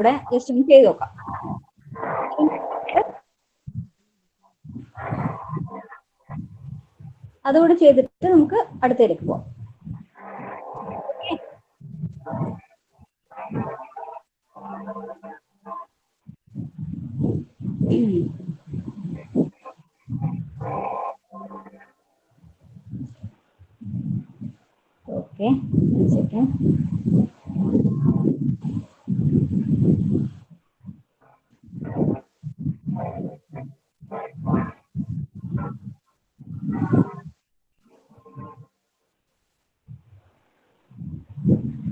കൂടെ ജസ്റ്റ് ഒന്ന് ചെയ്ത് നോക്കാം. അതുകൂടെ ചെയ്തിട്ട് നമുക്ക് അടുത്തേക്ക് പോവാം. Okay, second.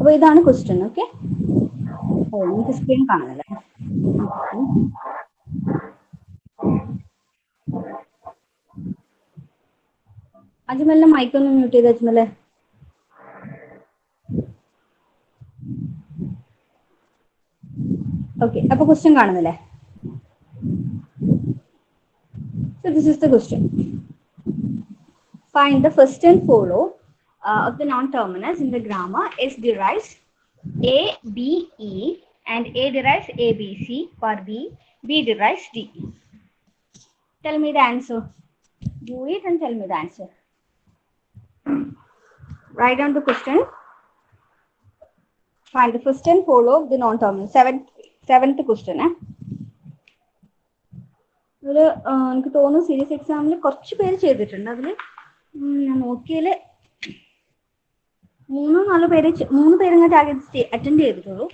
അപ്പൊ ഇതാണ് ക്വസ്റ്റ്യൻ. ഓക്കെ, നമുക്ക് സ്ക്രീൻ കാണുന്നില്ല. അജ്മലിന്റെ മൈക്ക് ഒന്ന് മ്യൂട്ട് ചെയ്ത് അജ്മലെ. ഓക്കെ, അപ്പൊ ക്വസ്റ്റ്യൻ കാണുന്നില്ലേ? So this is the question. Find the first and follow of the non-terminus in the grammar. S derives A, B, E, and A derives A, B, C. For B, B derives D. Tell me the answer. Do it and tell me the answer. Write down the question. Find the first and follow of the non-terminus. Seventh question. എനിക്ക് തോന്നുന്നു serious എക്സാമിൽ കുറച്ച് പേര് ചെയ്തിട്ടുണ്ട്. അതിൽ ഞാൻ നോക്കിയാല് 3-4 പേര് 3 പേര് അറ്റൻഡ് ചെയ്തിട്ടുള്ളൂ.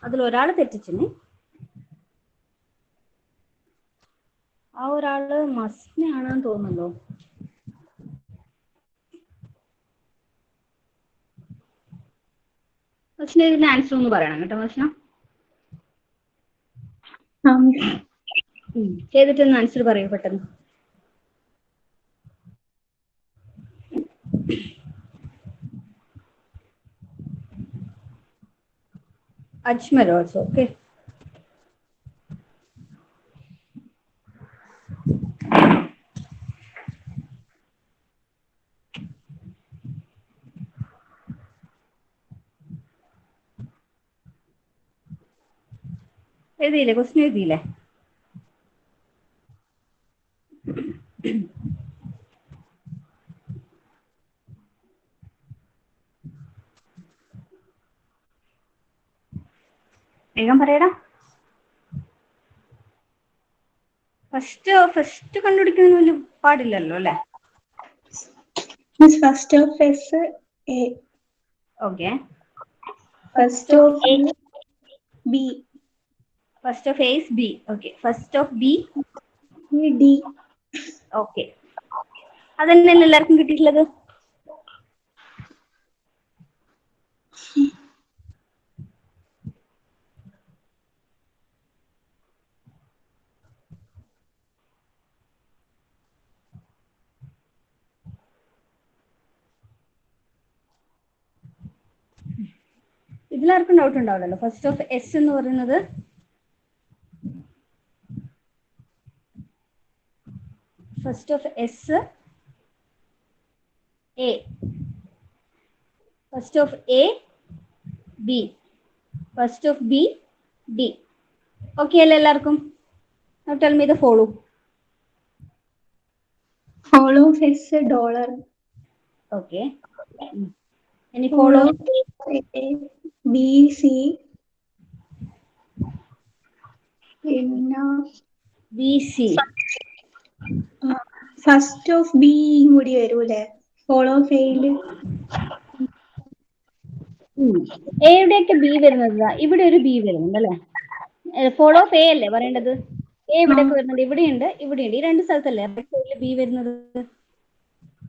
അതിൽ ഒരാൾ തെറ്റിച്ചിന്. ആ ഒരാള് മസ്നയാണെന്ന് തോന്നുന്നല്ലോ. മസ്ന ഇതിന്റെ ആൻസർ ഒന്ന് പറയണം കേട്ടോ. മസ്ന ചെയ്തിട്ടൊന്ന് ആൻസർ പറയൂ പെട്ടെന്ന്. അജ്മൽ ഓൾസോ. ഓക്കെ, എഴുതിയില്ലേ? ക്വസ്റ്റ്യൻ എഴുതിയില്ലേ? വേഗം പറയടാ. ഫസ്റ്റ് കണ്ടുപിടിക്കുന്ന വലിയ പാടില്ലല്ലോ അല്ലേ? First of S A. Okay, first of B. First of A is B. Okay, first of B D. Okay, അതന്നെയല്ലേ എല്ലാവർക്കും കിട്ടിയിട്ടുള്ളത്? ഇതിലാർക്കും ഡൗട്ട് ഉണ്ടാവില്ലല്ലോ. ഫസ്റ്റ് ഓഫ് എസ് എന്ന് പറയുന്നത് first of S A, first of A B, first of B D. Okay അല്ലേ എല്ലാവർക്കും? Now tell me the follow. Follow of S dollar. Okay. Any follow? A, B, C. B, C. First of B കൂടി വരൂലേ? Follow of എയില് എയുടെയൊക്കെ B വരുന്നത് ഇവിടെ ഒരു B വരുന്നുണ്ട് അല്ലേ? Follow of A അല്ലേ പറയേണ്ടത്? എ ഇവിടെയൊക്കെ വരുന്നുണ്ട്, ഇവിടെയുണ്ട്, ഇവിടെയുണ്ട്. ഈ രണ്ട് സ്ഥലത്തല്ലേ ബി വരുന്നത്?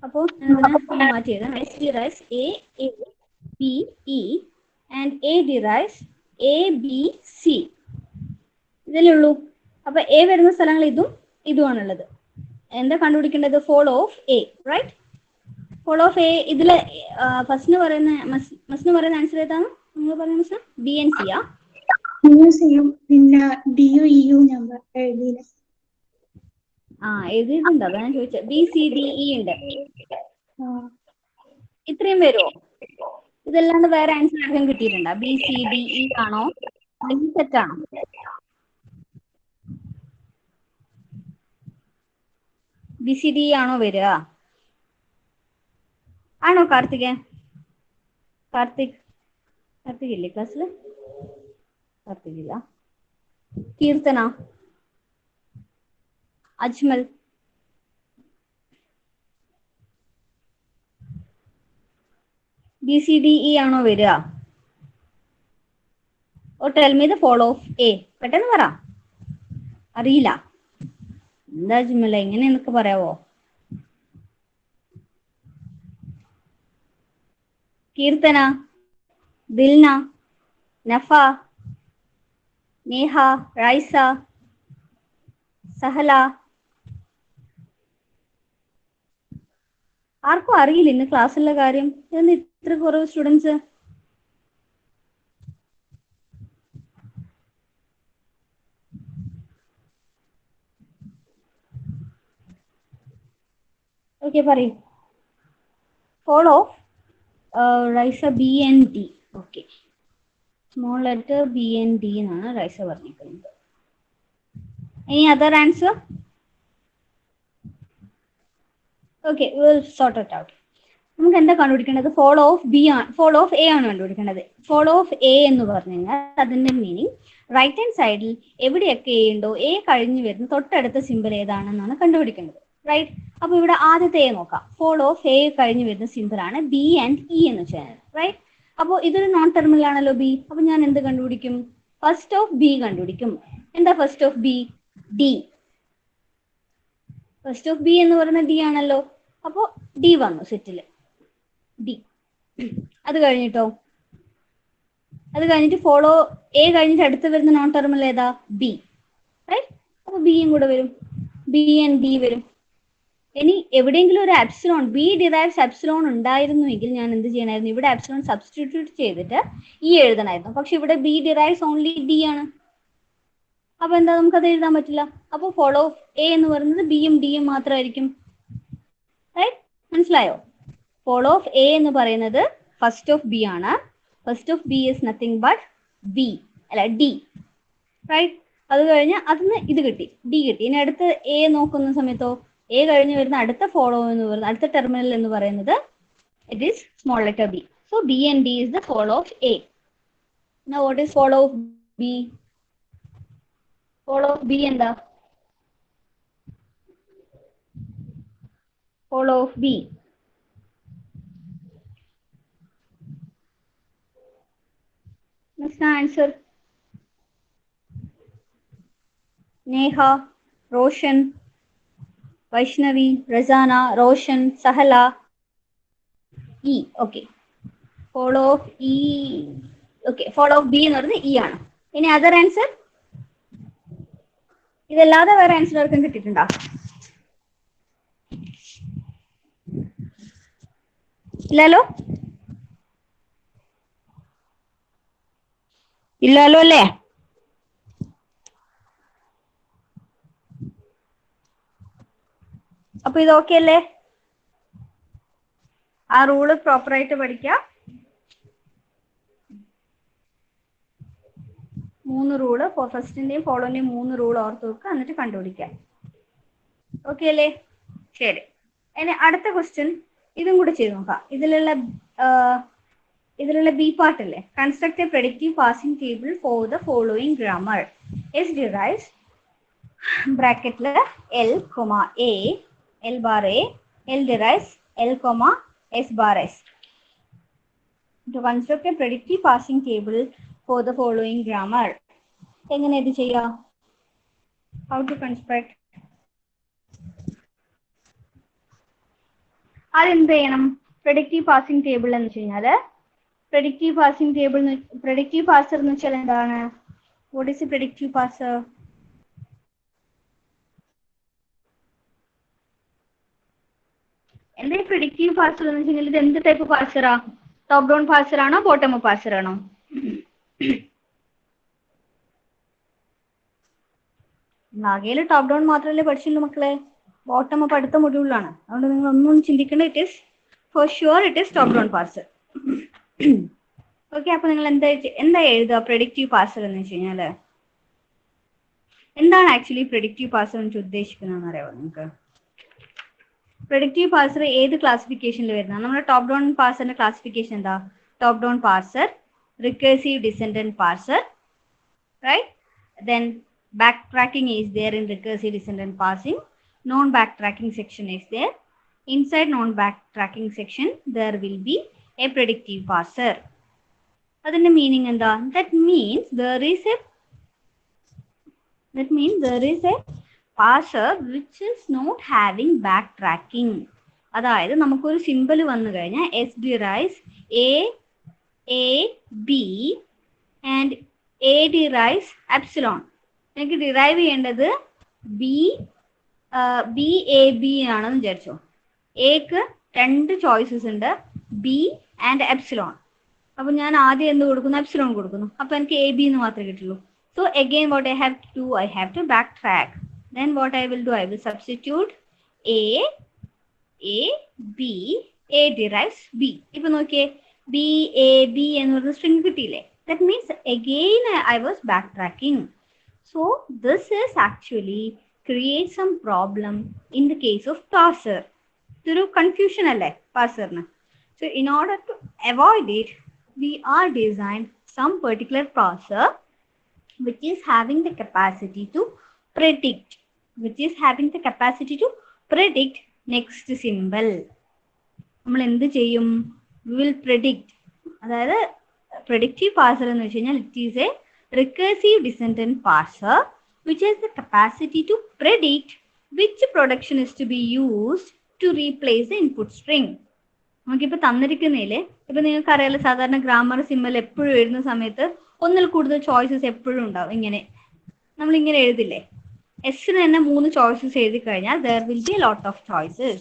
അപ്പോ മാറ്റി എഴുതാം. S derives A B E and A derives A B C. ഇതല്ലേ ഉള്ളൂ. അപ്പൊ എ വരുന്ന സ്ഥലങ്ങൾ ഇതും ഇതുമാണുള്ളത്. എന്താ കണ്ടുപിടിക്കേണ്ടത്? Follow of A, right? Follow of A. ഇതില് ഫസ്റ്റിന് പറയുന്ന മസ്റ്റിന് പറയുന്ന ആൻസർ ഏതാണ്? നിങ്ങൾ പറയുന്ന മിസ് ബി എൻ സി ആ? പിന്നെ ഡിയു ഇയു നമ്പർ എഴുതിയില്ല. എഴുതിയിട്ടുണ്ട്, അതാ ഞാൻ ചോദിച്ചത്. ബി സി ഡി ഇ ഉണ്ട്. ഇത്രയും വരുമോ? ഇതല്ലാണ്ട് വേറെ ആൻസർ ആർക്കും കിട്ടിയിട്ടുണ്ടോ? ബി സി ഡി ഇ ആണോ തെറ്റാണോ? BCD ആണോ വരിക? ആണോ കാർത്തിക് ഇല്ലേ ക്ലാസ്സില്? കാർത്തിക് ഇല്ല. കീർത്തന, അജ്മൽ, BCDE ആണോ വരിക? Oh tell me the follow of A. പെട്ടെന്ന് പറ. അറിയില്ല. എന്താ അജ്മൽ, എങ്ങനെ എന്നൊക്കെ പറയാവോ? കീർത്തന, ദിൽന, നഫ, നേഹ, റൈസ, സഹല. ആർക്കും അറിയില്ല ഇന്ന് ക്ലാസ്സിലുള്ള കാര്യം. ഇന്ന് ഇത്ര കുറവ് സ്റ്റുഡൻസ്. ഓക്കെ പറയൂ. Follow Raisa B and D. Okay, small letter B and D എന്നാണ് റൈസ പറഞ്ഞിരിക്കുന്നത്. Any other answer? Okay, will sort it out. നമുക്ക് എന്താ കണ്ടുപിടിക്കേണ്ടത്? ഫോളോ ഓഫ് ബി ആണ്, ഫോളോ ഓഫ് എ ആണ് കണ്ടുപിടിക്കേണ്ടത്. ഫോളോ ഓഫ് എ എന്ന് പറഞ്ഞു കഴിഞ്ഞാൽ അതിന്റെ മീനിങ് റൈറ്റ് ഹാൻഡ് സൈഡിൽ എവിടെയൊക്കെ എ ഉണ്ടോ, എ കഴിഞ്ഞു വരുന്ന തൊട്ടടുത്ത സിമ്പിൾ ഏതാണെന്നാണ് കണ്ടുപിടിക്കേണ്ടത്. റൈറ്റ്. അപ്പൊ ഇവിടെ ആദ്യത്തെ എ നോക്കാം. ഫോളോ ഓഫ് എ കഴിഞ്ഞു വരുന്ന സിമ്പിൾ ആണ് ബി ആൻഡ് ഇ എന്ന് വെച്ചാൽ. റൈറ്റ്. അപ്പോൾ ഇതൊരു നോൺ ടെർമിനൽ ആണല്ലോ ബി. അപ്പൊ ഞാൻ എന്ത് കണ്ടുപിടിക്കും? ഫസ്റ്റ് ഓഫ് ബി കണ്ടുപിടിക്കും. എന്താ first of B? D. First of B എന്ന് പറയുന്നത് ഡി ആണല്ലോ. അപ്പോ ഡി വന്നു സെറ്റില്. ഡി. അത് കഴിഞ്ഞിട്ട് ഫോളോ എ കഴിഞ്ഞിട്ട് അടുത്ത് വരുന്ന നോൺ ടെർമിനൽ ഏതാ? ബി. റൈറ്റ്. അപ്പൊ ബിയും കൂടെ വരും. ബി ആൻഡ് ഡി വരും. ഇനി എവിടെയെങ്കിലും ഒരു എപ്സിലോൺ, ബി ഡിറൈവ്സ് എപ്സിലോൺ ഉണ്ടായിരുന്നുവെങ്കിൽ ഞാൻ എന്ത് ചെയ്യണമായിരുന്നു? ഇവിടെ എപ്സിലോൺ സബ്സ്റ്റിറ്റ്യൂട്ട് ചെയ്തിട്ട് ഇ എഴുതണമായിരുന്നു. പക്ഷെ ഇവിടെ ബി ഡിറൈവ്സ് ഓൺലി ഡി ആണ്. അപ്പൊ എന്താ, നമുക്കത് എഴുതാൻ പറ്റില്ല. അപ്പൊ ഫോളോ ഓഫ് എ എന്ന് പറയുന്നത് ബിയും ഡിയും മാത്രമായിരിക്കും. റൈറ്റ്. മനസ്സിലായോ? ഫോളോ ഓഫ് എ എന്ന് പറയുന്നത് ഫസ്റ്റ് ഓഫ് ബി ആണ്. First of B is nothing but B, അല്ല ഡി. റൈറ്റ്. അത് കഴിഞ്ഞ് അതിന് ഇത് കിട്ടി, ഡി കിട്ടി. ഇനി അടുത്ത് എ നോക്കുന്ന സമയത്തോ, എ കഴിഞ്ഞ് വരുന്ന അടുത്ത ഫോളോ എന്ന് പറയുന്നത്, അടുത്ത ടെർമിനൽ എന്ന് പറയുന്നത് it is small letter B. So B and D is the follow of A. Now what is follow of B? Follow of B എന്താ? Follow of B. What's the answer? Neha, Roshan, Vaishnavi, Razana, Roshan, Sahala, E. Okay. Follow of E. Okay. Follow of B എന്ന് പറയുന്നത് E ആണ്. ഇനി other answer? ഇതല്ലാതെ വേറെ answer ആർക്കും കിട്ടിയിട്ടുണ്ടോ? ഇല്ലല്ലോ? ഇല്ലല്ലോ അല്ലേ? അപ്പൊ ഇത് ഓക്കെ അല്ലേ? ആ റൂള് പ്രോപ്പറായിട്ട് പഠിക്കാം. 3 റൂള്, ഫസ്റ്റിന്റെയും ഫോളോന്റെയും 3 റൂൾ ഓർത്ത് വെക്കുക, എന്നിട്ട് കണ്ടുപിടിക്കാം. ഓക്കെ അല്ലേ? ശരി. ഇനി അടുത്ത ക്വസ്റ്റ്യൻ ഇതും കൂടെ ചെയ്ത് നോക്കാം. ഇതിലുള്ള ബി പാർട്ട് അല്ലേ? Construct a predictive parsing table for the following grammar. S derives ബ്രാക്കറ്റില് L comma A, L bar A, L derives L comma S bar S. To construct a predictive passing table for the following grammar. എങ്ങനെ ഇത് ചെയ്യാം? How to construct? അതെന്ത് ചെയ്യണം? predictive passing table എന്ന് വെച്ച് കഴിഞ്ഞാല്, predictive passer എന്ന് വെച്ചാൽ എന്താണ്? What is a predictive passer? എന്താ predictive passer എന്ന് വെച്ച് കഴിഞ്ഞാൽ ഇത് എന്ത് ടൈപ്പ് പാസറാ? ടോപ്പ് ഡൗൺ പാസർ ആണോ ബോട്ടം അപ്പ് പാസർ ആണോ? ആകെയിൽ ടോപ്പ് ഡൗൺ മാത്രമല്ലേ പഠിച്ചുള്ളൂ മക്കളെ. ബോട്ടം അപ്പ് അടുത്ത മൊഡ്യൂളിലാണ്. അതുകൊണ്ട് നിങ്ങൾ ഒന്നും ചിന്തിക്കേണ്ട. It is for sure it is top down passer. Okay, അപ്പൊ നിങ്ങൾ എന്താ എഴുതുക പ്രെഡിക്റ്റീവ് പാർസർ എന്ന് വെച്ച് കഴിഞ്ഞാല്? എന്താണ് ആക്ച്വലി പ്രെഡിക്റ്റീവ് പാർസർ എന്ന് ഉദ്ദേശിക്കുന്നതെന്ന് അറിയാമോ നിങ്ങൾക്ക്? പ്രെഡിക്റ്റീവ് പാർസർ ഏത് ക്ലാസിഫിക്കേഷനിൽ വരുന്ന? നമ്മുടെ ടോപ്പ് ഡൗൺ പാർസറിന്റെ ക്ലാസിഫിക്കേഷൻ എന്താ? Top down parser, recursive descendant parser, right? Then backtracking is there in recursive descendant parsing. Non-backtracking section is there. Inside non-backtracking section, there will be a predictive parser. Adinte meaning enda? That means there is a parser which is not having backtracking. അതായത് നമുക്കൊരു simple വന്നു കഴിഞ്ഞാൽ S derives A B and A derives epsilon. എനിക്ക് derive ചെയ്യേണ്ടത് B A B ആണെന്ന് വിചാരിച്ചോ. എക്ക് 2 choices ഉണ്ട്, ബി ആൻഡ് എപ്സിലോൺ. അപ്പൊ ഞാൻ ആദ്യം എന്ത് കൊടുക്കുന്നു? എപ്സിലോൺ കൊടുക്കുന്നു. അപ്പൊ എനിക്ക് എ ബി എന്ന് മാത്രമേ കിട്ടുള്ളൂ. So again what I have to do, I have to back track. Then what I will do, I will substitute A B, A derives B. ഇപ്പൊ നോക്കിയേ, ബി എ ബി എന്ന് പറയുന്ന സ്ട്രിംഗ് കിട്ടിയില്ലേ? That means again I was backtracking. So this is actually create some problem in the case of parser. Through confusion alle parser na. So in order to avoid it, we are designed some particular parser which is having the capacity to predict, next symbol. നമ്മൾ എന്ത് ചെയ്യും? We will predict. അതായത് predictive parser എന്ന് വെച്ച് കഴിഞ്ഞാൽ it is a recursive descendant parser which has the capacity to predict which production is to be used to replace the input string. നമുക്കിപ്പോൾ തന്നിരിക്കുന്നതിൽ ഇപ്പൊ നിങ്ങൾക്ക് അറിയാലോ, സാധാരണ ഗ്രാമർ സിമ്പൽ എപ്പോഴും എഴുതുന്ന സമയത്ത് ഒന്നിൽ കൂടുതൽ ചോയ്സസ് എപ്പോഴും ഉണ്ടാവും. ഇങ്ങനെ നമ്മൾ ഇങ്ങനെ എഴുതില്ലേ? എസിന് തന്നെ 3 ചോയ്സസ് എഴുതി കഴിഞ്ഞാൽ there will be a lot of choices.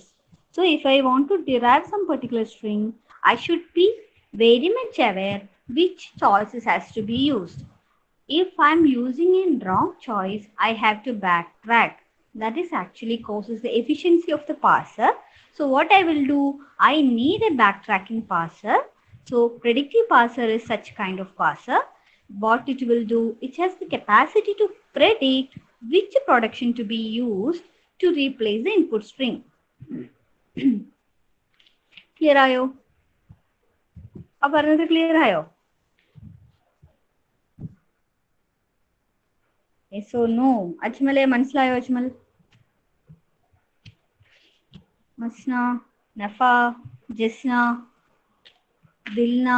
So if I want to derive some particular string, I should be very much aware which choices has to be used. If I'm using a wrong choice, I have to backtrack. That is actually causes the efficiency of the parser. So what I will do, I need a backtracking parser. So predictive parser is such kind of parser. What it will do, it has the capacity to predict which production to be used to replace the input string. Clear ayo? अब പറഞ്ഞത് clear ആയോ? Yes or no? അജ്മലെ മനസ്സിലായോ? Ajmal, മസ്ന, നഫ, Jasna, Dilna,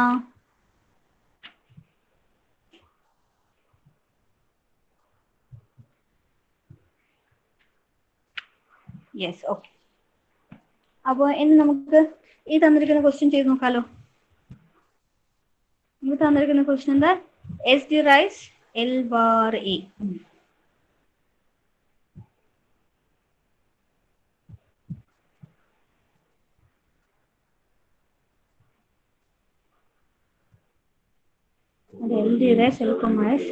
yes, okay. അപ്പോൾ ഇനി നമുക്ക് ഈ തന്നിരിക്കുന്ന question ചെയ്ത് നോക്കാലോ. നമുക്ക് തന്നിരിക്കുന്ന ക്വസ്റ്റ്യൻ എന്താ? S derives L bar A. L derives L comma S.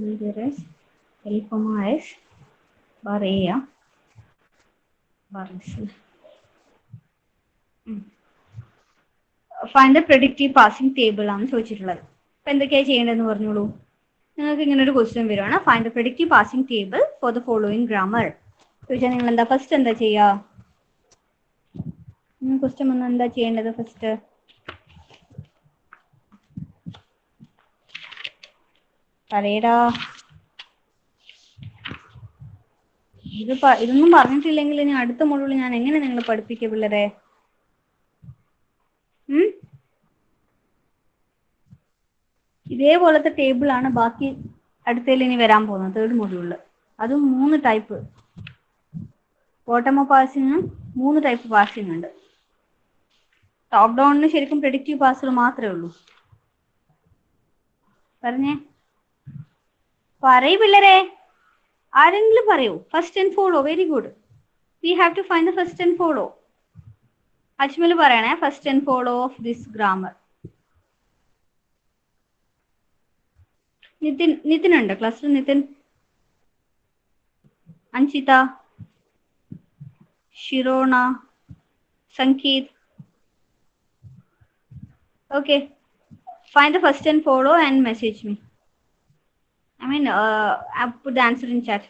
L derives L comma S bar A bar S. Find the predictive passing table ആണ് ചോദിച്ചിട്ടുള്ളത്. അപ്പൊ എന്തൊക്കെയാണ് ചെയ്യേണ്ടതെന്ന് പറഞ്ഞോളൂ. നിങ്ങൾക്ക് ഇങ്ങനെ ഒരു ക്വസ്റ്റ്യൻ വരുവാണ്, find the predictive passing table for the following grammar. ചോദിച്ചാൽ നിങ്ങൾ എന്താ ഫസ്റ്റ് എന്താ ചെയ്യുക? ക്വസ്റ്റ്യൻ വന്നാൽ എന്താ ചെയ്യേണ്ടത്? ഫസ്റ്റ് പറയടാ. ഇതൊന്നും പറഞ്ഞിട്ടില്ലെങ്കിൽ ഇനി അടുത്ത മോഡ്യൂളിൽ ഞാൻ എങ്ങനെ നിങ്ങൾ പഠിപ്പിക്കുക പിള്ളേരെ? ഇതേപോലത്തെ ടേബിൾ ആണ് ബാക്കി അടുത്തതിൽ ഇനി വരാൻ പോകുന്നത്, 3rd മോഡ്യൂളിൽ. അതും 3 type. Bottom up passing 3 type passing ഉണ്ട്. ടോപ്പ് ഡൗണിന് ശരിക്കും പ്രെഡിക്റ്റീവ് പാസർ മാത്രമേ ഉള്ളൂ. പറഞ്ഞേ, പറയൂ പിള്ളേരെ, ആരെങ്കിലും പറയൂ. First and follow. Very good. We have to find the first and follow. Ajmal പറയണേ, first and follow of this grammar. Nithin ഉണ്ട് ക്ലാസ്സിൽ? Nitin, Anjitha, ഷിറോണ, Sangeeth, Okay. Find the first and follow and message me. I mean, I'll put the answer in chat.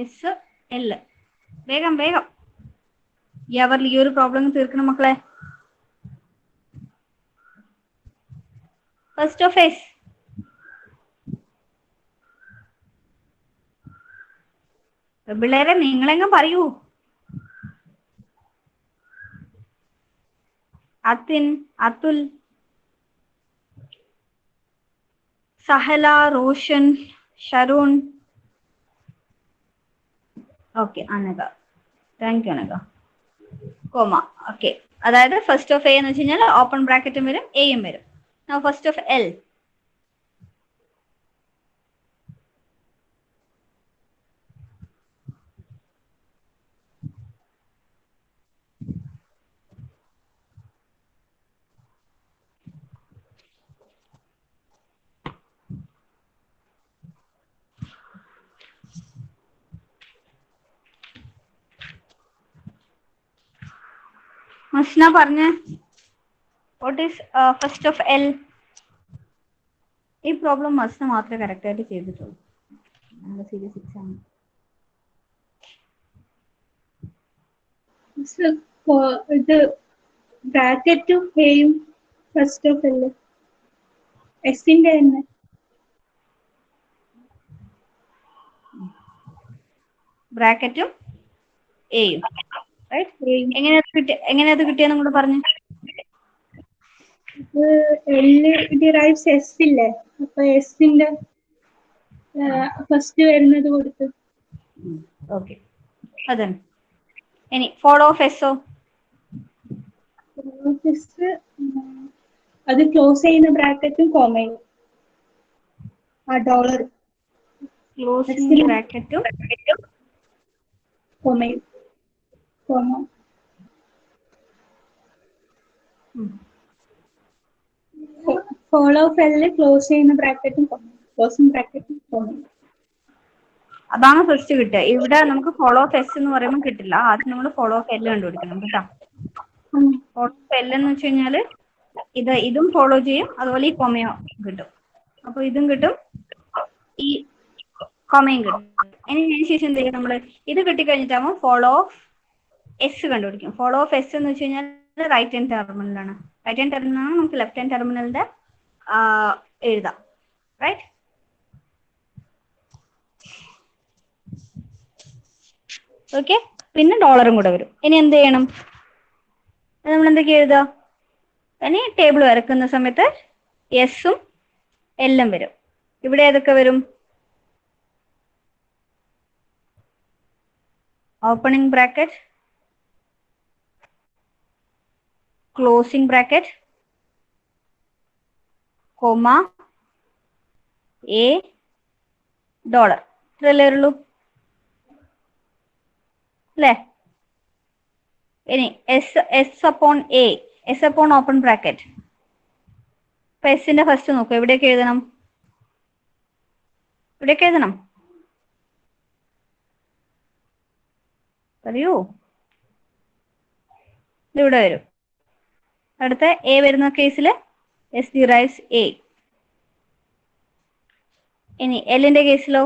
S L. വേഗം വേഗം ഈ ഒരു problem തീർക്കണം മക്കളെ. First of S. പിള്ളേരെ നിങ്ങളെങ്ങും പറയൂ. Athin, Athul, Sahala, Roshan, Sharun. Okay Anagha. Thank you Anagha. Comma. Okay, അതായത് ഫസ്റ്റ് ഓഫ് എ എന്ന് വെച്ച് കഴിഞ്ഞാൽ ഓപ്പൺ ബ്രാക്കറ്റും വരും എയും വരും. First of L. മസ്ന പറഞ്ഞ what is first of L? ഈ പ്രോബ്ലം മസ്ന മാത്രമേ കറക്റ്റ് ആയിട്ട് ചെയ്തിട്ടുള്ളൂ. Series exam. ഇത് ബ്രാക്കറ്റും എയും ഫസ്റ്റ് ഓഫ് എൽ എസിന്റെ തന്നെ. ബ്രാക്കറ്റും എയും. എങ്ങനെയത് കിട്ടിയെന്നും കൂടെ പറഞ്ഞു. എല് ഡിറൈവ്സ് എസ് ഇല്ലേ, അപ്പൊ എസിന്റെ ഫസ്റ്റ് വരുന്നത് കൊടുത്ത്. ഓക്കെ, അതന്നെ. ഇനി ഫോളോ ഓഫ് എസോ? അത് ക്ലോസ് ചെയ്യുന്ന ബ്രാക്കറ്റും കോമയും. ആ ഡോളർ ക്ലോസിംഗ് ബ്രാക്കറ്റും കോമയും. കോമ. ഫോളോ ഓഫ് എല്ലിൽ ക്ലോസ് ചെയ്യുന്ന ബ്രാക്കറ്റും ക്ലോസിംഗ് ബ്രാക്കറ്റും കോമയും. അതാണ് ഫസ്റ്റ് കിട്ടുക. ഇവിടെ നമുക്ക് ഫോളോ ഓഫ് എസ് എന്ന് പറയുമ്പോൾ കിട്ടില്ല. ആദ്യം നമ്മൾ ഫോളോ ഓഫ് എൽ കണ്ടുപിടിക്കണം കേട്ടോ. ഫോളോ ഓഫ് എൽ എന്ന് വെച്ച് കഴിഞ്ഞാല് ഇതും ഫോളോ ചെയ്യും, അതുപോലെ ഈ കൊമയോ കിട്ടും. അപ്പൊ ഇതും കിട്ടും, ഈ കൊമയും കിട്ടും. ഇനി അതിന് ശേഷം എന്ത് ചെയ്യും? നമ്മള് ഇത് കിട്ടിക്കഴിഞ്ഞിട്ടാകുമ്പോൾ ഫോളോ ഓഫ് എസ് കണ്ടുപിടിക്കും. ഫോളോ ഓഫ് എസ് എന്ന് വെച്ച് കഴിഞ്ഞാൽ റൈറ്റ് ഹാൻഡ് ടെർമിനലാണ്. റൈറ്റ് ഹാൻഡ് ടെർമിനലാണ് നമുക്ക് ലെഫ്റ്റ് ഹാൻഡ് ടെർമിനലിന്റെ എഴുതാം. റൈറ്റ്. ഓക്കെ, പിന്നെ ഡോളറും കൂടെ വരും. ഇനി എന്ത് ചെയ്യണം? നമ്മൾ എന്തൊക്കെ എഴുതുക? ഇനി ടേബിൾ വരക്കുന്ന സമയത്ത് എസും എല്ലും വരും. ഇവിടെ ഏതൊക്കെ വരും? Opening bracket, closing bracket, comma, A, dollar. ഇത്രയല്ലേ ഉള്ളൂ അല്ലേ? ഇനി S upon A, S upon open bracket. അപ്പൊ എസിന്റെ ഫസ്റ്റ് നോക്കൂ, എവിടെയൊക്കെ എഴുതണം? ഇവിടെയൊക്കെ എഴുതണം, പറയൂ. ഇതിവിടെ വരും. അടുത്ത എ വരുന്ന കേസിൽ എസ് ഡിറൈവ്സ് എ. ഇനി എല്ലിന്റെ കേസിലോ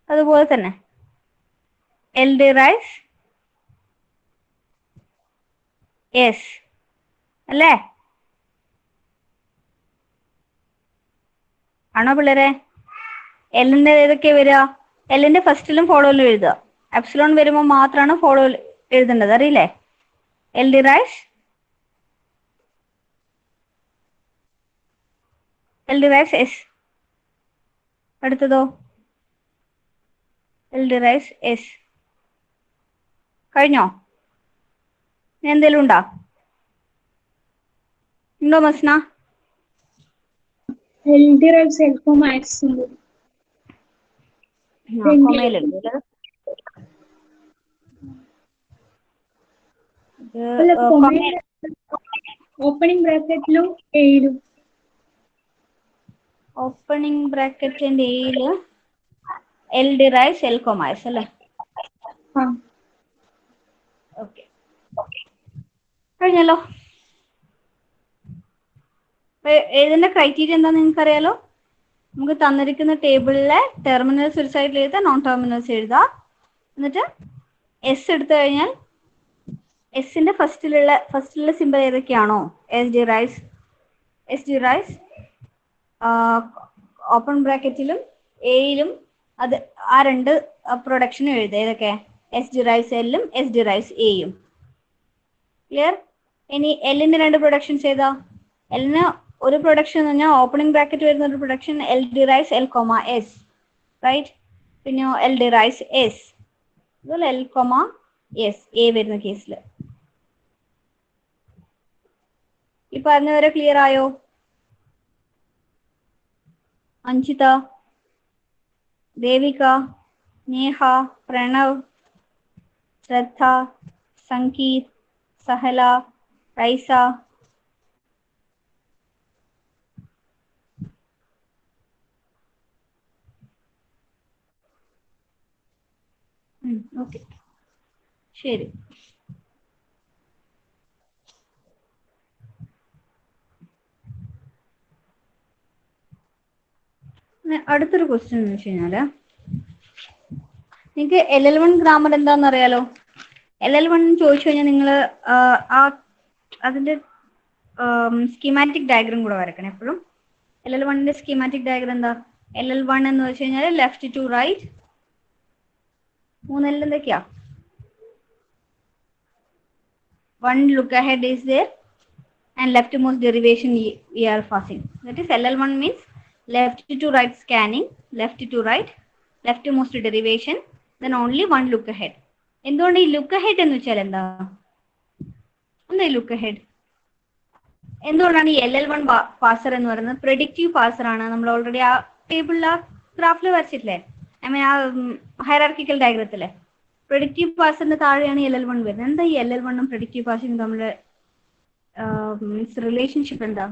അതുപോലെ തന്നെ എൽ ഡിറൈവ്സ് എസ് അല്ലേ? ആണോ പിള്ളേരെ? എല്ലിന്റെ ഏതൊക്കെയാ വരിക? എല്ലിന്റെ ഫസ്റ്റിലും ഫോളോയിലും എഴുതുക. എപ്സിലോൺ വരുമ്പോൾ മാത്രമാണ് ഫോളോ എഴുതേണ്ടത്, അറിയില്ലേ? L derives S. അടുത്തതോ എൽ ഡിറൈവ്സ് എസ്. കഴിഞ്ഞോ? എന്തേലും ഉണ്ടോ Masna? L derives L comma X ഉണ്ട്. ഓപ്പണിംഗ് ബ്രാക്കറ്റിലും എയിലും. ഓപ്പണിംഗ് ബ്രാക്കറ്റിന്റെ എയില് L derives L comma S അല്ലേ? ഓക്കെ. കഴിഞ്ഞല്ലോ. എഴുതേണ്ട ക്രൈറ്റീരിയ എന്താ നിങ്ങൾക്ക് അറിയാലോ. നമുക്ക് തന്നിരിക്കുന്ന ടേബിളിലെ ടെർമിനൽസ് ഒരു സൈഡിൽ എഴുതാം, നോൺ ടെർമിനൽസ് എഴുതാം. എന്നിട്ട് എസ് എടുത്തു കഴിഞ്ഞാൽ എസിന്റെ ഫസ്റ്റിലുള്ള സിമ്പിൾ ഏതൊക്കെയാണോ എസ് ഡിറൈവ്സ് ഓപ്പൺ ബ്രാക്കറ്റിലും എയിലും അത് ആ രണ്ട് പ്രൊഡക്ഷനും എഴുതുക. ഏതൊക്കെ? എസ് ഡിറൈവ്സ് എല്ലും എസ് ഡിറൈവ്സ് എയും. ക്ലിയർ? ഇനി എല്ലിന്റെ രണ്ട് പ്രൊഡക്ഷൻസ് ഏതാ? എല്ലിന് ഒരു പ്രൊഡക്ഷൻ എന്ന് പറഞ്ഞാൽ ഓപ്പണിംഗ് ബ്രാക്കറ്റ് വരുന്ന ഒരു production L derives L comma S, right? പിന്നെ എൽ ഡിറൈവ്സ് എസ്, അതുപോലെ എൽ കോമ എസ് എ വരുന്ന കേസിൽ. ഈ പറഞ്ഞവരെ ക്ലിയർ ആയോ? അഞ്ജിത, ദേവിക, നേഹ, പ്രണവ്, ശ്രദ്ധ, സംഗീത്, സഹല, റൈസ? ഓക്കെ, ശരി. അടുത്തൊരു ക്വസ്റ്റ്യൻ എന്ന് വെച്ച് കഴിഞ്ഞാല്, നിങ്ങൾക്ക് LL1 ഗ്രാമർ എന്താണെന്ന് അറിയാലോ. LL1 ചോദിച്ചു കഴിഞ്ഞാൽ നിങ്ങൾ അതിന്റെ സ്കീമാറ്റിക് ഡയഗ്രം കൂടെ വരക്കണം എപ്പോഴും. LL1ന്റെ സ്കീമാറ്റിക് ഡയഗ്രം എന്താ? LL1 എന്ന് വെച്ച് കഴിഞ്ഞാൽ ലെഫ്റ്റ് ടു റൈറ്റ്, 3 എന്തൊക്കെയാ? 1 look ahead is there and leftmost derivation we are passing. That is LL1 means left to right scanning, left to right, leftmost derivation, then only 1 look ahead. എന്തുകൊണ്ട് ഈ look ahead എന്ന് വെച്ചാൽ എന്താ? എന്താ ഈ look ahead? എന്തുകൊണ്ടാണ് ഈ LL1 passer എന്ന് പറയുന്നത്? പ്രെഡിക്റ്റീവ് പാസർ ആണ്. നമ്മൾ ഓൾറെഡി ആ ടേബിളിൽ ആ ഗ്രാഫിൽ വരച്ചിട്ടില്ലേ, ഐ മീൻ ആ ഹൈറാർക്കിക്കൽ ഡയഗ്രത്തിലെ പ്രെഡിക്റ്റീവ് പാസറിന്റെ താഴെയാണ് LL1 വരുന്നത്. എന്താ ഈ LL1ഉം പ്രെഡിക്റ്റീവ് പാസറും തമ്മിൽ റിലേഷൻഷിപ്പ് എന്താ?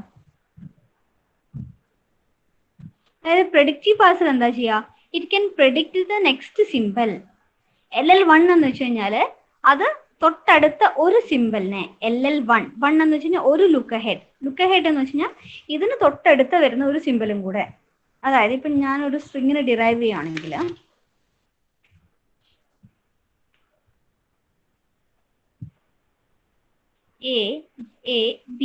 അതായത് പ്രെഡിക്റ്റീവ് പാസർ എന്താ ചെയ്യാ? It can predict the next simple. LL1 എന്ന് വെച്ച് കഴിഞ്ഞാല് അത് തൊട്ടടുത്ത ഒരു സിമ്പിളിനെ LL1 എന്ന് വെച്ച് കഴിഞ്ഞാൽ ഒരു ലുക്ക് അഹെഡ് എന്ന് വെച്ച് കഴിഞ്ഞാൽ ഇതിന് തൊട്ടടുത്ത് വരുന്ന ഒരു സിമ്പിളും കൂടെ. അതായത് ഇപ്പൊ ഞാൻ ഒരു സ്ട്രിങ്ങിനെ ഡിറൈവ് ചെയ്യുകയാണെങ്കിൽ A B,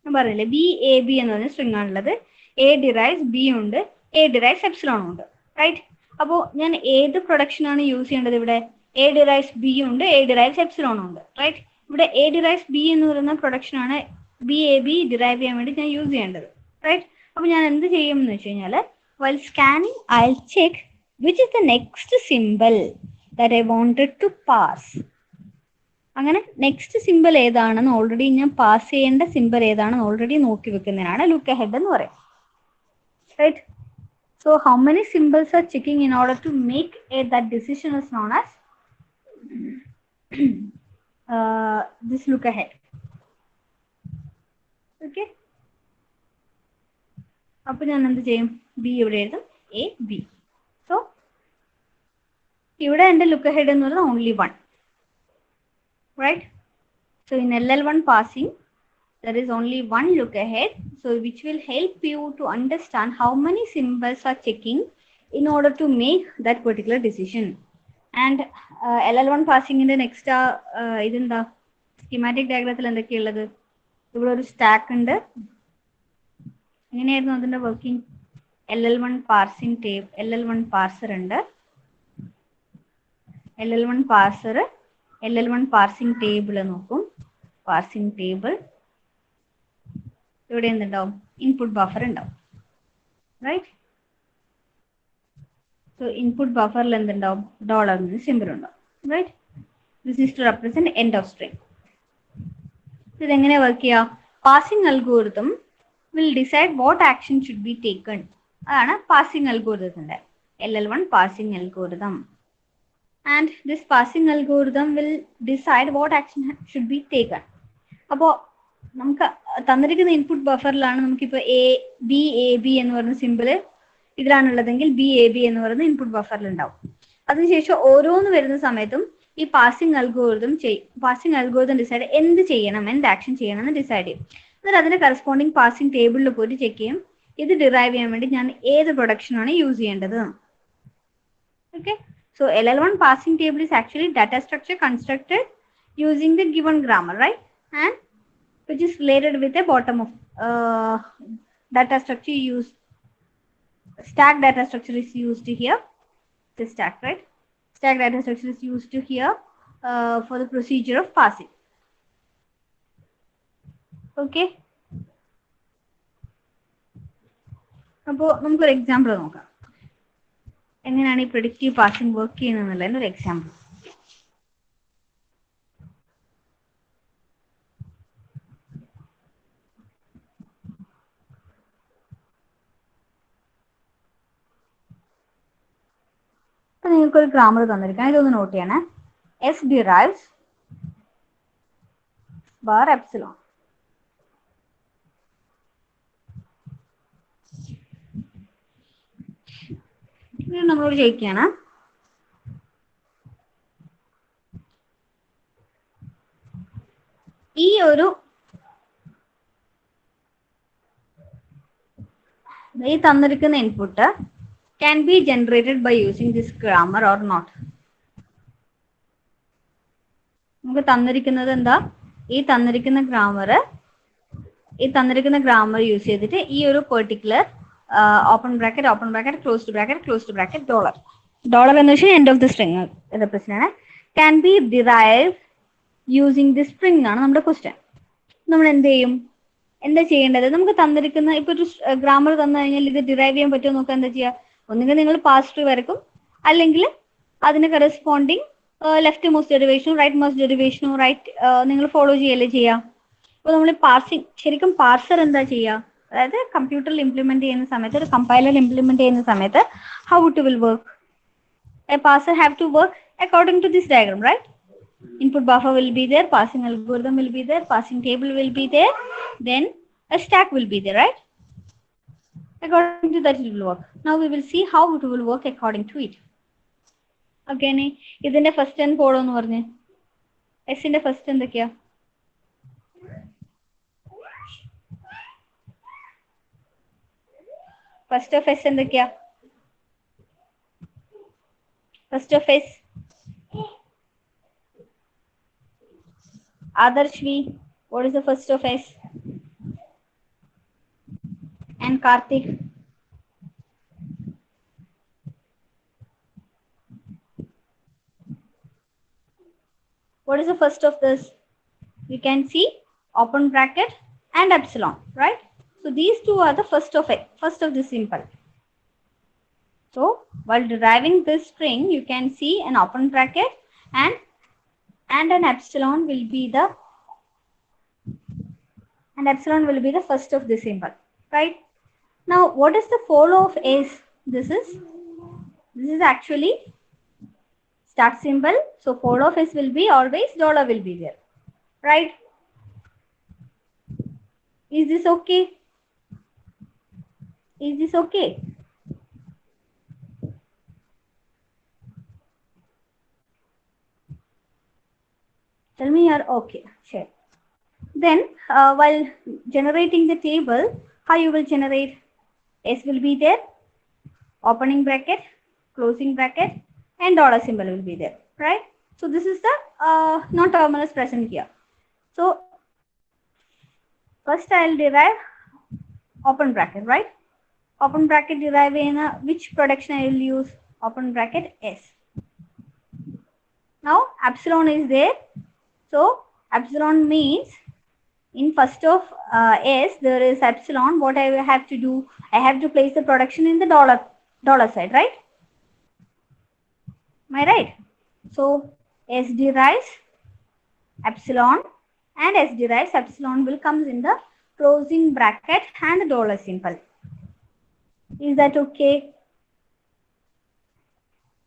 ഞാൻ പറഞ്ഞില്ലേ BAB എന്ന് പറഞ്ഞ സ്ട്രിങ് ആണുള്ളത്. A ഡിറൈവ്സ് B ഉണ്ട്, A ഡിറൈവ്സ് എപ്സിലോൺ ഉണ്ട്, റൈറ്റ്? അപ്പോൾ ഞാൻ ഏത് പ്രൊഡക്ഷൻ ആണ് യൂസ് ചെയ്യേണ്ടത് ഇവിടെ? A ഡിറൈവ്സ് B ഉണ്ട്, A ഡിറൈവ്സ് എപ്സിലോൺ ഉണ്ട്, റൈറ്റ്? ഇവിടെ A ഡിറൈവ്സ് B എന്ന് പറയുന്ന പ്രൊഡക്ഷൻ ആണ് BAB ഡിറൈവ് ചെയ്യാൻ വേണ്ടി ഞാൻ യൂസ് ചെയ്യേണ്ടത്, റൈറ്റ്? അപ്പോൾ ഞാൻ എന്ത് ചെയ്യും എന്ന് വെച്ച് കഴിഞ്ഞാൽ, while scanning I'll check which is the next symbol that I wanted to pass. അങ്ങനെ നെക്സ്റ്റ് സിമ്പിൾ ഏതാണെന്ന് ഓൾറെഡി ഞാൻ പാസ് ചെയ്യേണ്ട സിമ്പിൾ ഏതാണെന്ന് ഓൾറെഡി നോക്കി വെക്കുന്നതിനാണ് ലുക്ക് അഹെഡ് എന്ന് പറയുന്നത്, right? So how many symbols are checking in order to make that decision is known as this look ahead. Okay, അപ്പോൾ ഞാൻ എന്ത് ചെയ്യും? B ഇവിടെ എഴുതും, A B. So ഇവിടെ എൻ്റെ ലുക്ക് അഹെഡ് എന്ന് പറയുന്നത് only 1, right? So in LL1 passing there is only 1 look ahead, so which will help you to understand how many symbols are checking in order to make that particular decision. And LL1 passing in the next ഇതെന്താ? Schematic ഡയഗ്രത്തിൽ എന്തൊക്കെയുള്ളത്? ഇവിടെ ഒരു stack ഉണ്ട്. എങ്ങനെയായിരുന്നു അതിന്റെ working? LL1 പാർസിംഗ് table, LL1 parser ഉണ്ട്, LL1 parser, LL1 പാർസിംഗ് table നോക്കും. പാർസിംഗ് table ഇവിടെ എന്തുണ്ടാവും? ഇൻപുട്ട് ബഫർ ഉണ്ടാവും, റൈറ്റ്? സോ ഇൻപുട്ട് ബഫറിൽ എന്തുണ്ടാവും? ഡോളർ സിമ്പിൾ ഉണ്ടാവും, right? This is to represent end of string. ഇതെങ്ങനെ വർക്ക് ചെയ്യുക? Parsing algorithm will decide what action should be taken. അതാണ് പാസിംഗ് അൽഗോരിതത്തിന്റെ LL1 parsing algorithm. And this parsing algorithm will decide what action should be taken. അപ്പോൾ നമുക്ക് തന്നിരിക്കുന്ന input ബഫറിലാണ് നമുക്കിപ്പോൾ BAB എന്ന് പറയുന്ന സിമ്പിള് ഇതിലാണുള്ളതെങ്കിൽ BAB എന്ന് പറയുന്ന ഇൻപുട്ട് ബഫറിൽ ഉണ്ടാവും. അതിനുശേഷം ഓരോന്ന് വരുന്ന സമയത്തും ഈ പാസിംഗ് അൽഗോരിതം ഡിസൈഡ് എന്ത് ചെയ്യണം, എന്ത് ആക്ഷൻ ചെയ്യണം എന്ന് ഡിസൈഡ് ചെയ്യും. എന്നിട്ട് അതിന്റെ കറസ്പോണ്ടിങ് പാസിംഗ് ടേബിളിൽ പോയിട്ട് ചെക്ക് ചെയ്യും ഇത് ഡിറൈവ് ചെയ്യാൻ വേണ്ടി ഞാൻ ഏത് പ്രൊഡക്ഷനാണ് യൂസ് ചെയ്യേണ്ടത്. Okay, so LL1 passing table is actually data structure constructed using the given grammar, right? And which is related with a bottom of data structure used. Stack data structure is used here. The stack, right? Stack data structure is used here for the procedure of passing. Okay. അപ്പോൾ നമുക്കൊരു example നോക്കാം എങ്ങനെയാണ് ഈ predictive passing work ചെയ്യുന്നതെന്നുള്ളതിന് ഒരു example. അപ്പൊ നിങ്ങൾക്കൊരു grammar തന്നിരിക്കണം, ഇതൊന്ന് not ചെയ്യണേ. S derives bar epsilon. ഇത് നമ്മളോട് ചോദിക്കുകയാണ് ഈ തന്നിരിക്കുന്ന input can be generated by using this grammar or not. നമുക്ക് തന്നിരിക്കുന്നത് എന്താ, ഈ തന്നിരിക്കുന്ന ഗ്രാമർ യൂസ് ചെയ്തിട്ട് ഈ ഒരു particular open bracket closed bracket dollar എന്ന് വെച്ചാൽ end of the string represent ആണ്. Can be derive using the string ആണ് നമ്മുടെ ക്വസ്റ്റ്യൻ. നമ്മൾ എന്ത് ചെയ്യും, എന്താ ചെയ്യേണ്ടത്, നമുക്ക് തന്നിരിക്കുന്ന ഇപ്പൊ ഒരു ഗ്രാമർ തന്നു കഴിഞ്ഞാൽ ഇത് ഡിറൈവ് ചെയ്യാൻ പറ്റുമോ നോക്കാൻ എന്താ ചെയ്യുക, ഒന്നുകിൽ നിങ്ങൾ പാസ് ട്രീ വരക്കും, അല്ലെങ്കിൽ അതിന് കറസ്പോണ്ടിങ് ലെഫ്റ്റ് മോസ്റ്റ് ഡെറിവേഷനോ റൈറ്റ് മോസ്റ്റ് ഡെറിവേഷനോ നിങ്ങൾ ഫോളോ ചെയ്യല്ലേ ചെയ്യാം. അപ്പോൾ നമ്മൾ പാർസിങ് ശരിക്കും പാർസർ എന്താ ചെയ്യുക, അതായത് കമ്പ്യൂട്ടറിൽ ഇംപ്ലിമെന്റ് ചെയ്യുന്ന സമയത്ത്, ഒരു കമ്പൈലർ ഇംപ്ലിമെന്റ് ചെയ്യുന്ന സമയത്ത് how it will work. A parser have to work according to this diagram, right? Input buffer will be there, passing algorithm will be there, passing table will be there, then a stack will be there, right? According to that it will work. Now we will see how it will work according to it. Again, ഇതിന്റെ first എന്ത് പോളോന്ന് പറഞ്ഞേ, എസിന്റെ first എന്തൊക്കെയാ, first of S എന്തൊക്കെയാ, first of S Adarsh V, what is the first of S? And Karthik? What is the first of this? You can see open bracket and epsilon, right? So these two are the first of this symbol. So while deriving this string, you can see an open bracket and an epsilon will be the first of this symbol, right? Now what is the follow of S? This is actually start symbol, so follow of S will be always dollar will be there, right? Is this okay? Tell me you're okay. Sure. Then while generating the table, how you will generate? S will be there, opening bracket, closing bracket, and dollar symbol will be there, right? So this is the non-terminals present here. So first I'll derive open bracket, right? Open bracket derive in which production I will use? Open bracket S. Now epsilon is there. So epsilon means in first of S there is epsilon. What I have to do? I have to place the production in the dollar side, right? Am I right? So S derives epsilon, and S derives epsilon will comes in the closing bracket and the dollar symbol. Is that okay?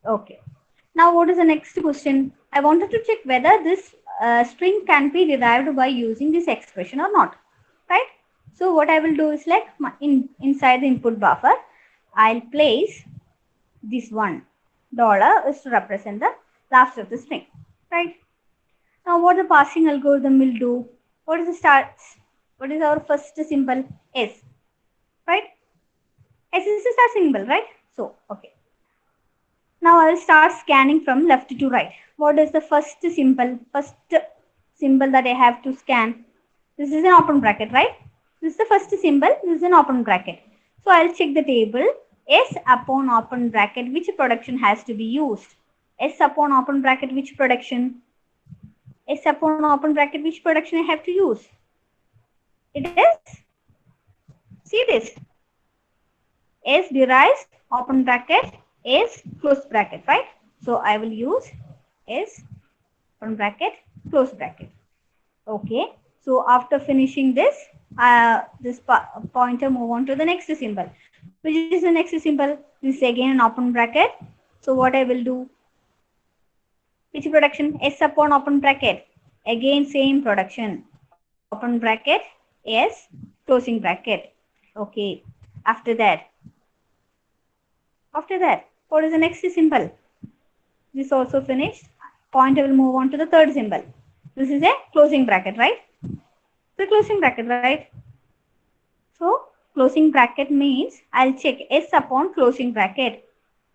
Okay. Now what is the next question? I wanted to check whether this string can be derived by using this expression or not, right? So what I will do is like inside the input buffer, I'll place this $1 is to represent the last of the string, right? Now what the parsing algorithm will do? What is the start? What is our first symbol? S, right? S is the start symbol, right? So, okay. Now I will start scanning from left to right. What is the first symbol? First symbol that I have to scan. This is an open bracket, right? This is the first symbol. This is an open bracket. So I'll check the table. S upon open bracket, which production has to be used? S upon open bracket, which production? S upon open bracket, which production I have to use? It is, see this. S derives open bracket, S close bracket, right? So I will use S open bracket, close bracket. Okay. So after finishing this, this pointer move on to the next symbol. Which is the next symbol? This is again an open bracket. So what I will do? Which production? S upon open bracket. Again same production. Open bracket, S, closing bracket. Okay. After that, what is the next symbol? This also finished. Pointer will move on to the third symbol. This is a closing bracket, right? The closing bracket, right? So closing bracket means I'll check S upon closing bracket.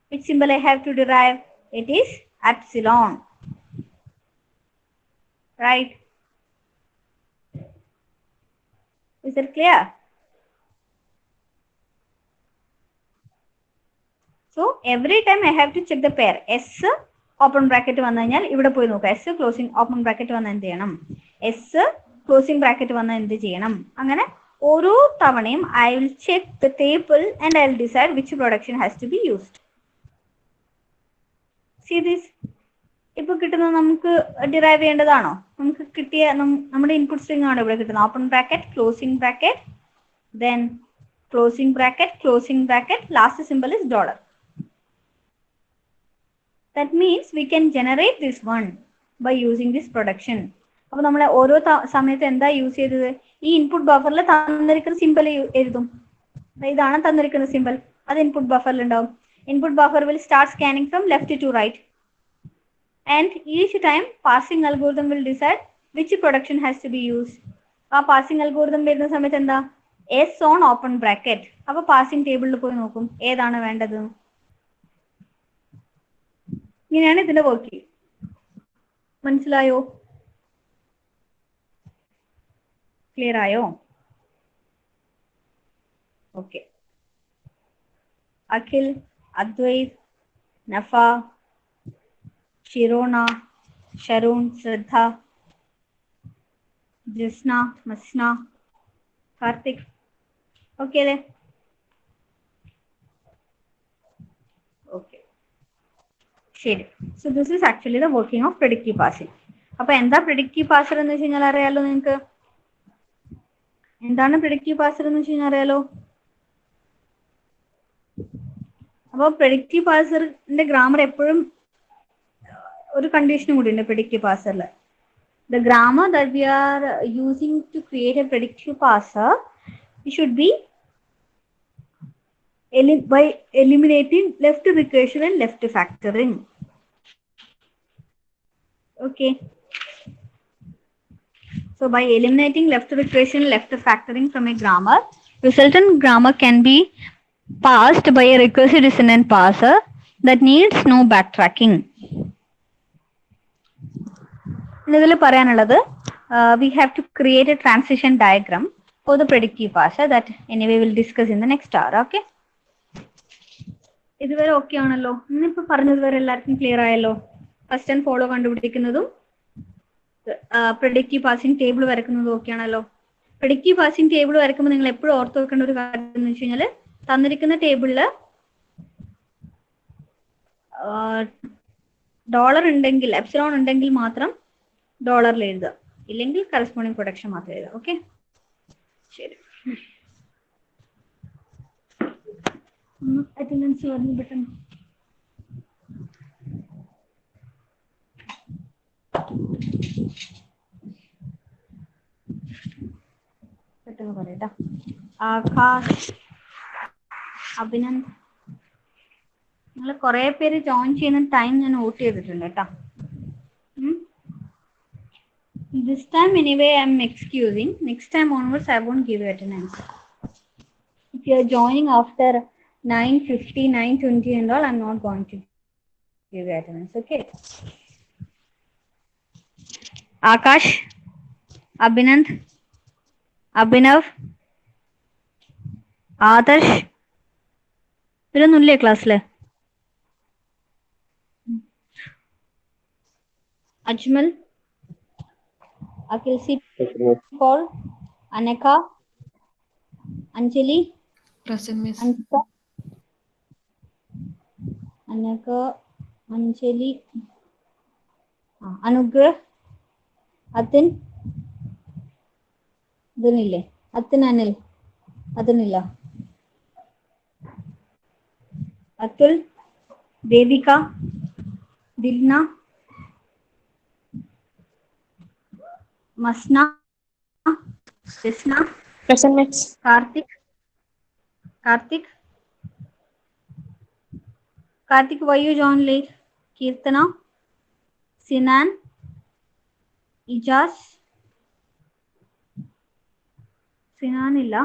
Which symbol I have to derive? It is epsilon, right? Is it clear? So every time I have to check the pair. S open bracket vannu kayal ivide poi nokka. S closing open bracket vanna endu cheyanam? S closing bracket vanna endu cheyanam? Angane oru tavanayum I will check the table and I will decide which production has to be used. See this? ഇപ്പോൾ കിട്ടുന്നത് നമുക്ക് derive ചെയ്യേണ്ടതാണോ? നമുക്ക് കിട്ടിയ നമ്മുടെ input string ആണ് ഇവിടെ കിട്ടുന്നത്. Open bracket, closing bracket, then closing bracket, last symbol is dollar. That means we can generate this one by using this production. അപ്പോൾ നമ്മൾ ഓരോ സമയത്ത് എന്താ യൂസ് ചെയ്തത്? ഈ ഇൻപുട്ട് ബഫറിൽ തന്നിരിക്കുന്ന സിമ്പിൾ എഴുതും. ഇതാണ് തന്നിരിക്കുന്ന സിമ്പിൾ. അത് ഇൻപുട്ട് ബഫറിൽ ഉണ്ടാവും. Input buffer will start scanning from left to right. And each time parsing algorithm will decide which production has to be used. ആ parsing algorithm വരുന്ന സമയത്ത് എന്താ? S on open bracket. അപ്പോൾ parsing table പോയി നോക്കും ഏതാണ് വേണ്ടത്. ഇങ്ങനെയാണ് ഇതിന്റെ വർക്കിംഗ്. മനസ്സിലായോ? ക്ലിയർ ആയോ? Okay. Akhil, Advaith, നഫ, Shirona, Sharon, Shraddha, Jisna, Masna, Karthik. Okay there? Okay. ശരി. So this is actually the working of predictive parsing. അപ്പോൾ എന്താ predictive parser എന്ന് വെച്ച് കഴിഞ്ഞാൽ അറിയാലോ നിങ്ങൾക്ക്? എന്താണ് predictive parser എന്ന് വെച്ച് കഴിഞ്ഞാൽ അറിയാലോ? അപ്പോൾ predictive parserന്റെ ഗ്രാമർ എപ്പോഴും ഒരു കണ്ടീഷനും കൂടി ഉണ്ട് predictive parserൽ. The grammar that we are using to create a predictive parser, it should be by eliminating left recursion and left factoring. Okay. So by eliminating left recursion, left factoring from a grammar, resultant grammar can be parsed by a recursive dissonant parser that needs no backtracking. ഇതിൽ പറയാനുള്ളത് we have to create a transition diagram for the predictive parser that anyway we'll discuss in the next hour. Okay. ഇതുവരെ okay ആണല്ലോ? ഇന്നിപ്പോൾ പറഞ്ഞത് വരെ എല്ലാവർക്കും clear ആയല്ലോ? First and follow കണ്ടുപിടിക്കുന്നതും predictive parsing ടേബിൾ വരക്കുന്നതും ഓക്കെ ആണല്ലോ? predictive parsing ടേബിൾ വരക്കുമ്പോൾ നിങ്ങൾ എപ്പോഴും ഓർത്ത് വെക്കേണ്ട ഒരു കാര്യം എന്ന് വെച്ച് കഴിഞ്ഞാൽ തന്നിരിക്കുന്ന ടേബിളിൽ ഡോളർ ഉണ്ടെങ്കിൽ, എപ്സിലോൺ ഉണ്ടെങ്കിൽ മാത്രം ഡോളറിൽ എഴുതുക, ഇല്ലെങ്കിൽ കറസ്പോണ്ടിങ് പ്രൊഡക്ഷൻ മാത്രം എഴുതുക. ഓക്കെ, ശരി. അറ്റൻഡൻസ് പറഞ്ഞു പെട്ടെന്ന്. പെട്ടെന്ന് പറയട്ടാ. ആകാശ്, അഭിനന്ദ്, നിങ്ങൾ കുറെ പേര് ജോയിൻ ചെയ്യുന്ന ടൈം ഞാൻ നോട്ട് ചെയ്തിട്ടുണ്ട് കേട്ടോ. This time anyway I'm excusing. Next time onwards I won't give you attendance. If you are joining after 9:50, 9:20 and all, I'm not going to give you attendance. Okay. Akash, Abhinand, Abhinav, Adarsh, ഇവരൊന്നുമില്ലേ ക്ലാസ്സില്? Ajmal, Akil C. Paul, Aneka, Anjali, Present, Miss. Anita, Aneka, Anjali, Anugrah, Atin, ഇതിനില്ലേ? Atin Anil, അതിനില്ല. Atul, Devika, Dilna, Masna, Krishna, Present, Miss. Karthik, why you join late? Kirtana, Sinan, Ijaz, Sinan ഇല്ല,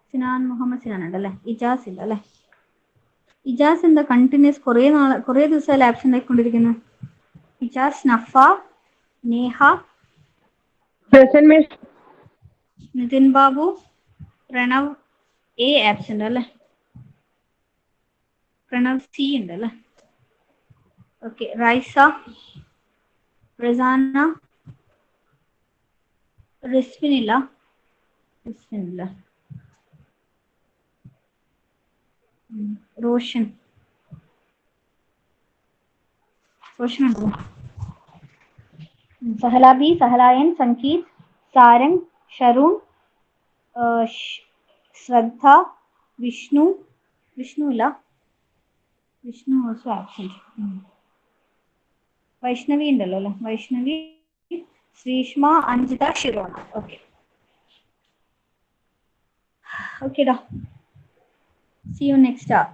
സിനാൻ മുഹമ്മദ് സിനാൻ ഉണ്ടല്ലേ, ഇജാസ് ഇല്ല അല്ലേ? ഇജാസ് എന്താ continuous കുറേ ദിവസമല്ലേ absent ആയിക്കൊണ്ടിരിക്കുന്നത്? Ijas, Nafa, Neha, Present, Miss. Nithin Babu, Pranav A absent അല്ലേ? Pranav C ഉണ്ട് അല്ലേ? ഓക്കെ. റൈസ, റസാന, റിസ്വിൻ ഇല്ല, റോഷൻ ഉണ്ടോ? സഹലാബി, സഹലായൻ, സംഗീത്, സാരംഗ്, ഷറൂൺ, ശ്രദ്ധ, വിഷ്ണു ഇല്ല, വിഷ്ണു ഓൾസോ ആബ്സെന്റ്. വൈഷ്ണവി ഉണ്ടല്ലോ അല്ലേ? വൈഷ്ണവി, ശ്രീഷ്മ, അഞ്ജിത, ഷിറോണ. ഓക്കെ ഓക്കേടാ. See you next hour.